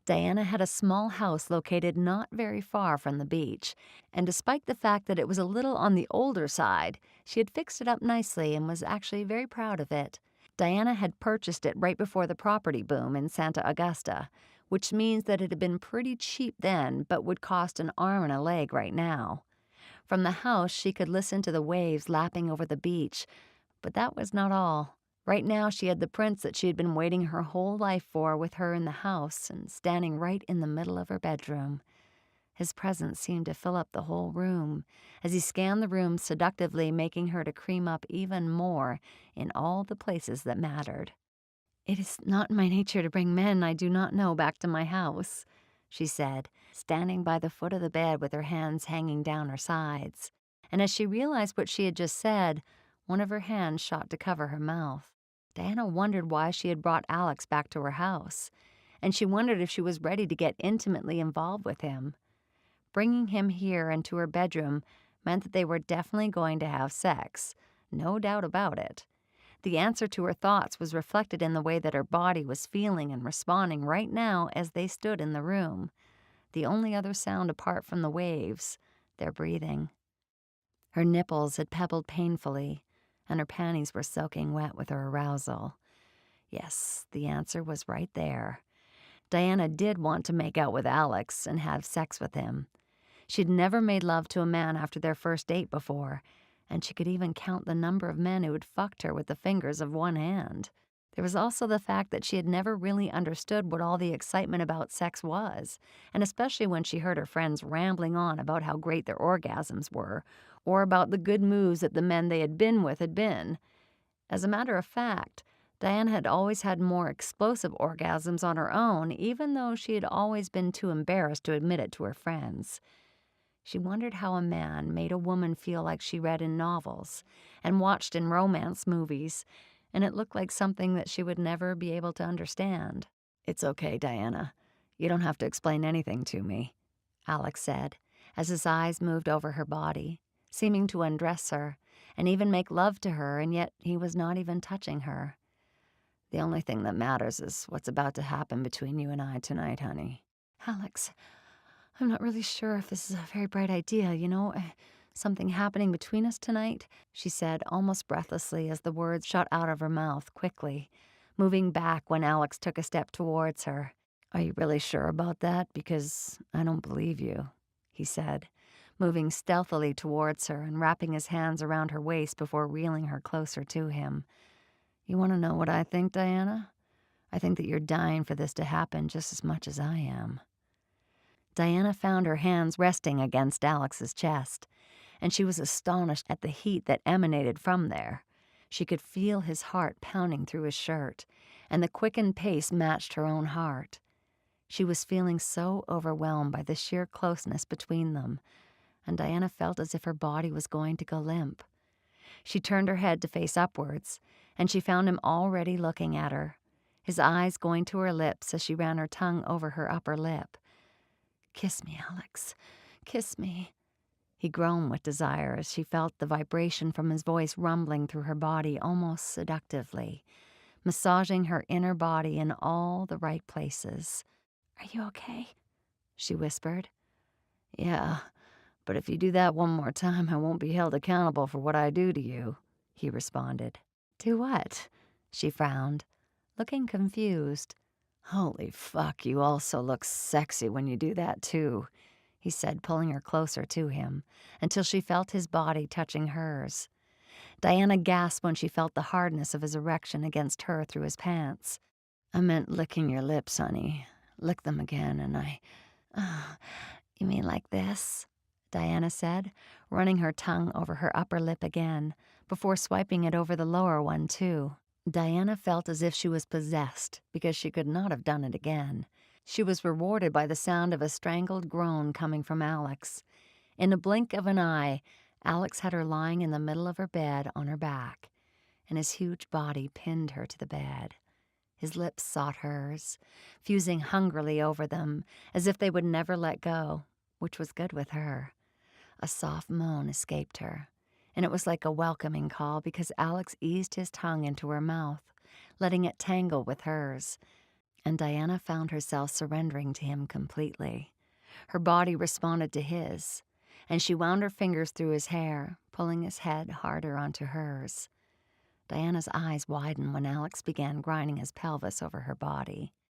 Diana had a small house located not very far from the beach, and despite the fact that it was a little on the older side, she had fixed it up nicely and was actually very proud of it. Diana had purchased it right before the property boom in Santa Augusta, which means that it had been pretty cheap then but would cost an arm and a leg right now. From the house, she could listen to the waves lapping over the beach, but that was not all. Right now, she had the prince that she had been waiting her whole life for with her in the house and standing right in the middle of her bedroom. His presence seemed to fill up the whole room as he scanned the room seductively, making her to cream up even more in all the places that mattered. "It is not in my nature to bring men I do not know back to my house," she said, standing by the foot of the bed with her hands hanging down her sides. And as she realized what she had just said, one of her hands shot to cover her mouth. Diana wondered why she had brought Alex back to her house, and she wondered if she was ready to get intimately involved with him. Bringing him here into her bedroom meant that they were definitely going to have sex, no doubt about it. The answer to her thoughts was reflected in the way that her body was feeling and responding right now as they stood in the room. The only other sound apart from the waves, their breathing. Her nipples had pebbled painfully, and her panties were soaking wet with her arousal. Yes, the answer was right there. Diana did want to make out with Alex and have sex with him. She'd never made love to a man after their first date before, and she could even count the number of men who had fucked her with the fingers of one hand. There was also the fact that she had never really understood what all the excitement about sex was, and especially when she heard her friends rambling on about how great their orgasms were, or about the good moves that the men they had been with had been. As a matter of fact, Diana had always had more explosive orgasms on her own, even though she had always been too embarrassed to admit it to her friends. She wondered how a man made a woman feel like she read in novels and watched in romance movies, and it looked like something that she would never be able to understand. "It's okay, Diana. You don't have to explain anything to me," Alex said, as his eyes moved over her body, seeming to undress her and even make love to her, and yet he was not even touching her. "The only thing that matters is what's about to happen between you and I tonight, honey." "Alex, I'm not really sure if this is a very bright idea, something happening between us tonight," she said almost breathlessly as the words shot out of her mouth quickly, moving back when Alex took a step towards her. "Are you really sure about that? Because I don't believe you," he said, moving stealthily towards her and wrapping his hands around her waist before reeling her closer to him. "You want to know what I think, Diana? I think that you're dying for this to happen just as much as I am." Diana found her hands resting against Alex's chest, and she was astonished at the heat that emanated from there. She could feel his heart pounding through his shirt, and the quickened pace matched her own heart. She was feeling so overwhelmed by the sheer closeness between them, and Diana felt as if her body was going to go limp. She turned her head to face upwards, and she found him already looking at her, his eyes going to her lips as she ran her tongue over her upper lip. "Kiss me, Alex. Kiss me." He groaned with desire as she felt the vibration from his voice rumbling through her body almost seductively, massaging her inner body in all the right places. "Are you okay?" she whispered. "Yeah, but if you do that one more time, I won't be held accountable for what I do to you," he responded. "Do what?" She frowned, looking confused. "Holy fuck, you also look sexy when you do that, too," he said, pulling her closer to him, until she felt his body touching hers. Diana gasped when she felt the hardness of his erection against her through his pants. "I meant licking your lips, honey. Lick them again, and "Ah, you mean like this?" Diana said, running her tongue over her upper lip again, before swiping it over the lower one, too. Diana felt as if she was possessed, because she could not have done it again. She was rewarded by the sound of a strangled groan coming from Alex. In a blink of an eye, Alex had her lying in the middle of her bed on her back, and his huge body pinned her to the bed. His lips sought hers, fusing hungrily over them, as if they would never let go, which was good with her. A soft moan escaped her, and it was like a welcoming call because Alex eased his tongue into her mouth, letting it tangle with hers. and Diana found herself surrendering to him completely. Her body responded to his, and she wound her fingers through his hair, pulling his head harder onto hers. Diana's eyes widened when Alex began grinding his pelvis over her body.